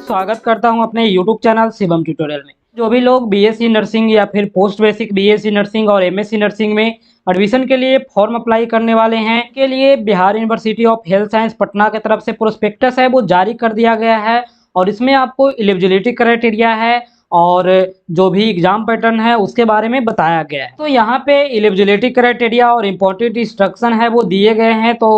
स्वागत करता हूं अपने YouTube चैनल शिवम ट्यूटोरियल में। जो भी लोग बीएससी नर्सिंग या फिर पोस्ट बेसिक बीएससी नर्सिंग और एमएससी नर्सिंग में एडमिशन के लिए फॉर्म अप्लाई करने वाले हैं, के लिए Bihar university of health science Patna की तरफ से प्रोस्पेक्टस है वो जारी कर दिया गया है। और इसमें आपको एलिजिबिलिटी क्राइटेरिया है और जो भी एग्जाम पैटर्न है उसके बारे में बताया गया है। तो यहाँ पे एलिजिबिलिटी क्राइटेरिया और इम्पोर्टेंट इंस्ट्रक्शन है वो दिए गए हैं। तो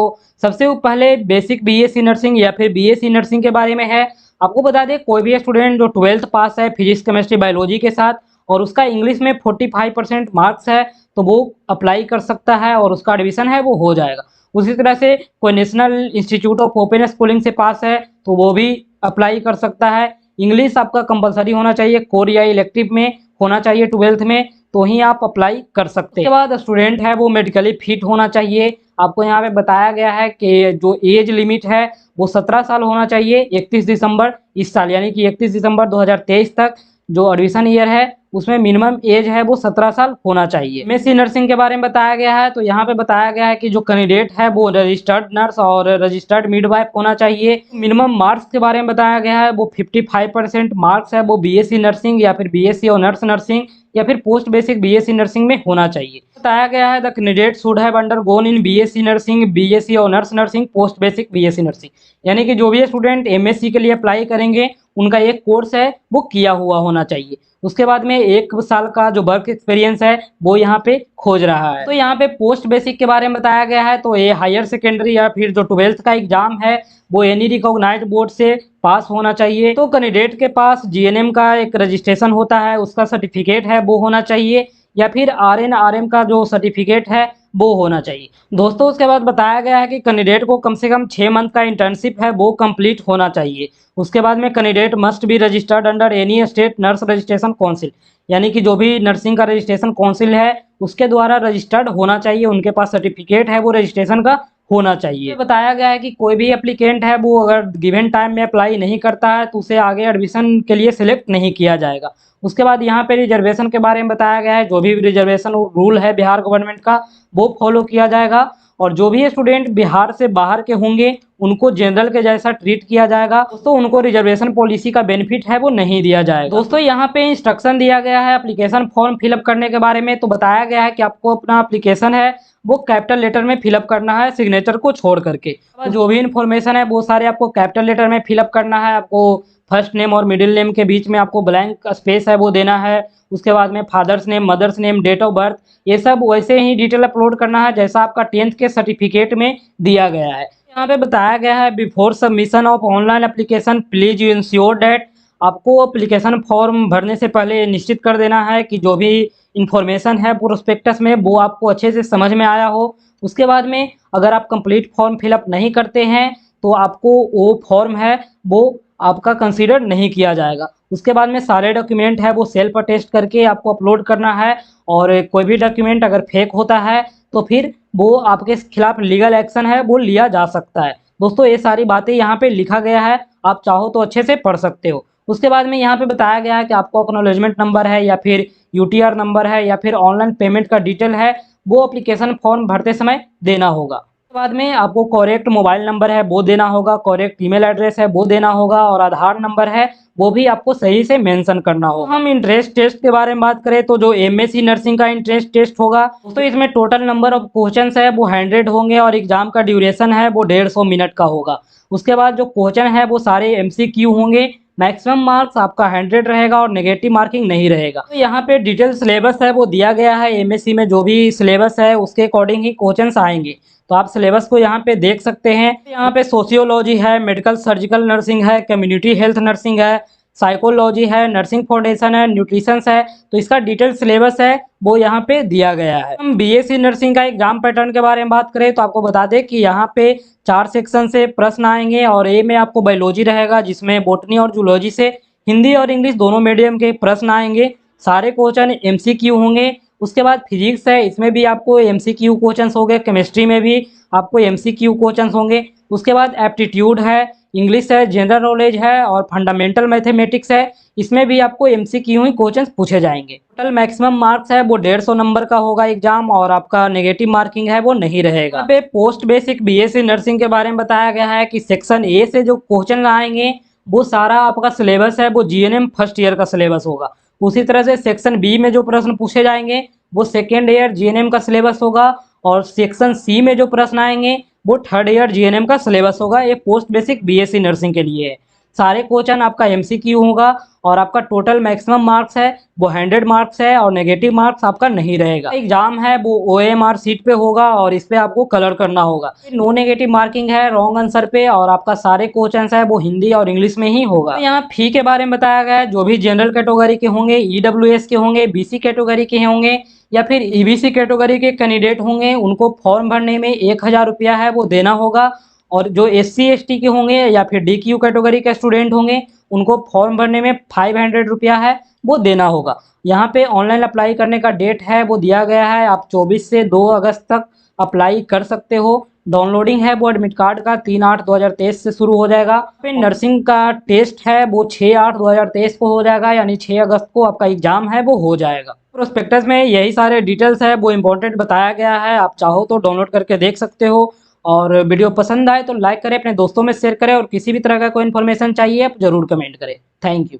सबसे पहले बेसिक बीएससी नर्सिंग या फिर बीएससी नर्सिंग के बारे में है। आपको बता दें, कोई भी स्टूडेंट जो 12th पास है फिजिक्स केमिस्ट्री बायोलॉजी के साथ और उसका इंग्लिश में 45% मार्क्स है तो वो अप्लाई कर सकता है और उसका एडमिशन है वो हो जाएगा। उसी तरह से कोई national institute of open schooling से पास है तो वो भी अप्लाई कर सकता है। इंग्लिश आपका कंपलसरी होना चाहिए, कोर या इलेक्टिव में होना चाहिए 12th में, तो ही आप अप्लाई कर सकते हैं। उसके बाद स्टूडेंट है वो मेडिकली फिट होना चाहिए। आपको यहाँ पे बताया गया है कि जो एज लिमिट है वो 17 साल होना चाहिए 31 दिसंबर इस साल, यानी कि 31 दिसंबर 2023 तक जो एडमिशन ईयर है उसमें मिनिमम एज है वो 17 साल होना चाहिए। एमएससी नर्सिंग के बारे में बताया गया है। तो यहाँ पे बताया गया है कि जो कैंडिडेट है वो रजिस्टर्ड नर्स और रजिस्टर्ड मिडवाइफ होना चाहिए। मिनिमम मार्क्स के बारे में बताया गया है वो 55% मार्क्स है वो बीएससी नर्सिंग या फिर बीएससी और नर्स नर्सिंग या फिर पोस्ट बेसिक बीएससी नर्सिंग में होना चाहिए। बताया गया है the candidate should have undergone in BSc nursing, BSc or nurse nursing, post basic BSc nursing, यानी कि जो भी स्टूडेंट एमएससी के लिए अप्लाई करेंगे उनका एक कोर्स है वो किया हुआ होना चाहिए। उसके बाद में 1 साल का जो वर्क एक्सपीरियंस है वो यहाँ पे खोज रहा है। तो यहाँ पे पोस्ट बेसिक के बारे में बताया गया है। तो ये हायर सेकेंडरी या फिर जो 12th का एग्जाम है वो एनी रिकॉग्नाइज्ड बोर्ड से पास होना चाहिए। तो कैंडिडेट के पास जीएनएम का एक रजिस्ट्रेशन होता है उसका सर्टिफिकेट है वो होना चाहिए, या फिर आरएनआरएम का जो सर्टिफिकेट है वो होना चाहिए। दोस्तों उसके बाद बताया गया है कि कैंडिडेट को कम से कम 6 मंथ का इंटर्नशिप है वो कंप्लीट होना चाहिए। उसके बाद में candidate must be registered under any state nurse registration council, यानी कि जो भी नर्सिंग का रजिस्ट्रेशन काउंसिल है उसके द्वारा रजिस्टर्ड होना चाहिए, उनके पास सर्टिफिकेट है वो रजिस्ट्रेशन का होना चाहिए। बताया गया है कि कोई भी एप्लीकेंट है वो अगर गिवन टाइम में अप्लाई नहीं करता है तो उसे आगे एडमिशन के लिए सिलेक्ट नहीं किया जाएगा। उसके बाद यहाँ पे रिजर्वेशन के बारे में बताया गया है। जो भी रिजर्वेशन रूल है बिहार गवर्नमेंट का वो फॉलो किया जाएगा और जो भी स्टूडेंट बिहार से बाहर के होंगे उनको जनरल के जैसा ट्रीट किया जाएगा। दोस्तों उनको रिजर्वेशन पॉलिसी का बेनिफिट है वो नहीं दिया जाएगा। दोस्तों यहाँ पे इंस्ट्रक्शन दिया गया है एप्लीकेशन फॉर्म फिलअप करने के बारे में। तो बताया गया है कि आपको अपना एप्लीकेशन है वो कैपिटल लेटर में फिलअप करना है सिग्नेचर को छोड़ करके। जो भी इन्फॉर्मेशन है वो सारे आपको कैपिटल लेटर में फिलअप करना है। आपको फर्स्ट नेम और मिडिल नेम के बीच में आपको ब्लैंक स्पेस है वो देना है। उसके बाद में father's name, mother's name, date of birth, ये सब वैसे ही डिटेल अपलोड करना है जैसा आपका 10th के सर्टिफिकेट में दिया गया है। यहाँ पे बताया गया है before submission of online application please you ensure that, आपको एप्लीकेशन फॉर्म भरने से पहले निश्चित कर देना है कि जो भी इंफॉर्मेशन है प्रोस्पेक्टस में वो आपको अच्छे से समझ में आया हो। उसके बाद में अगर आप कंप्लीट फॉर्म फिलअप नहीं करते हैं तो आपको वो फॉर्म है वो आपका कंसीडर नहीं किया जाएगा। उसके बाद में सारे डॉक्यूमेंट है वो सेल्फ अटेस्ट करके आपको अपलोड करना है और कोई भी डॉक्यूमेंट अगर फेक होता है तो फिर वो आपके खिलाफ लीगल एक्शन है वो लिया जा सकता है। दोस्तों ये सारी बातें यहाँ पे लिखा गया है, आप चाहो तो अच्छे से पढ़ सकते हो। उसके बाद में यहाँ पे बताया गया है कि आपको एक्नॉलेजमेंट नंबर है या फिर यूटीआर नंबर है या फिर ऑनलाइन पेमेंट का डिटेल है वो एप्लीकेशन फॉर्म भरते समय देना होगा। बाद में आपको करेक्ट मोबाइल नंबर है वो देना होगा, करेक्ट ईमेल एड्रेस है वो देना होगा और आधार नंबर है वो भी आपको सही से मेंशन करना होगा। हम इंटरेस्ट टेस्ट के बारे में बात करें तो जो एमएससी नर्सिंग का इंटरेस्ट टेस्ट होगा तो इसमें टोटल नंबर ऑफ क्वेश्चंस है वो 100 होंगे और एग्जाम का ड्यूरेशन है वो 150 मिनट का होगा। उसके बाद जो क्वेश्चन है वो सारे एमसीक्यू होंगे। मैक्सिमम मार्क्स आपका 100 रहेगा और नेगेटिव मार्किंग नहीं रहेगा। तो यहाँ पे डिटेल सिलेबस है वो दिया गया है। एमएससी में जो भी सिलेबस है उसके अकॉर्डिंग ही क्वेश्चंस आएंगे, तो आप सिलेबस को यहाँ पे देख सकते हैं। यहाँ पे सोशियोलॉजी है, मेडिकल सर्जिकल नर्सिंग है, कम्युनिटी हेल्थ नर्सिंग है, साइकोलॉजी है, नर्सिंग फाउंडेशन है, न्यूट्रिशन है, तो इसका डिटेल सिलेबस है वो यहाँ पे दिया गया है। हम बीएससी नर्सिंग का एग्जाम पैटर्न के बारे में बात करें तो आपको बता दें कि यहाँ पे 4 सेक्शन से प्रश्न आएंगे और ए में आपको बायोलॉजी रहेगा जिसमें बॉटनी और जूलॉजी से हिंदी और इंग्लिश दोनों मीडियम के प्रश्न आएंगे। सारे क्वेश्चन एमसीक्यू होंगे। उसके बाद फिजिक्स है, इसमें भी आपको एमसीक्यू क्वेश्चंस होंगे। केमिस्ट्री में भी आपको एमसीक्यू क्वेश्चंस होंगे। उसके बाद एप्टीट्यूड है, इंग्लिश है, जनरल नॉलेज है और फंडामेंटल मैथमेटिक्स है, इसमें भी आपको एमसीक्यू ही क्वेश्चंस पूछे जाएंगे। टोटल मैक्सिमम मार्क्स है वो 150 नंबर का होगा एग्जाम और आपका नेगेटिव मार्किंग है वो नहीं रहेगा। यहाँ पे पोस्ट बेसिक बीएससी नर्सिंग के बारे में बताया गया है कि सेक्शन ए से जो क्वेश्चन आएंगे वो सारा आपका सिलेबस है वो जीएनएम फर्स्ट ईयर का सिलेबस होगा। उसी तरह से सेक्शन बी में जो प्रश्न पूछे जाएंगे वो सेकेंड ईयर जीएनएम का सिलेबस होगा, और सेक्शन सी में जो प्रश्न आएंगे वो थर्ड ईयर जीएनएम का सिलेबस होगा। ये पोस्ट बेसिक बीएससी नर्सिंग के लिए है। सारे क्वेश्चन आपका एमसीक्यू होगा, और आपका टोटल मैक्सिमम मार्क्स है वो 100 मार्क्स है, और नेगेटिव मार्क्स आपका नहीं रहेगा। एग्जाम है वो ओएमआर सीट पे होगा, और इस पे आपको कलर करना होगा। नो नेगेटिव मार्किंग है रॉन्ग आंसर पे, और आपका सारे क्वेश्चन है वो हिंदी और इंग्लिश में ही होगा। तो यहाँ फी के बारे में बताया गया है, जो भी जनरल कैटेगरी के होंगे, ईडब्ल्यूएस के होंगे, बीसी कैटेगरी के होंगे, या फिर ईबीसी कैटेगरी के कैंडिडेट होंगे, उनको फॉर्म भरने में 1000 रुपया है वो देना होगा। और जो एससी एसटी के होंगे या फिर डीक्यू कैटेगरी के स्टूडेंट होंगे, उनको फॉर्म भरने में 500 रुपया है वो देना होगा। यहाँ पे ऑनलाइन अप्लाई करने का डेट है वो दिया गया है, आप 24 से 2 अगस्त तक अप्लाई कर सकते हो। डाउनलोडिंग है वो एडमिट कार्ड का 3/8/2023 से शुरू हो जाएगा। फिर नर्सिंग का टेस्ट है वो 6/8/2023 को हो जाएगा, यानी 6 अगस्त को आपका एग्जाम है वो हो जाएगा। प्रोस्पेक्टस में यही सारे डिटेल्स है वो इम्पोर्टेंट बताया गया है, आप चाहो तो डाउनलोड करके देख सकते हो। और वीडियो पसंद आए तो लाइक करें, अपने दोस्तों में शेयर करें, और किसी भी तरह का कोई इन्फॉर्मेशन चाहिए आप जरूर कमेंट करें। Thank you.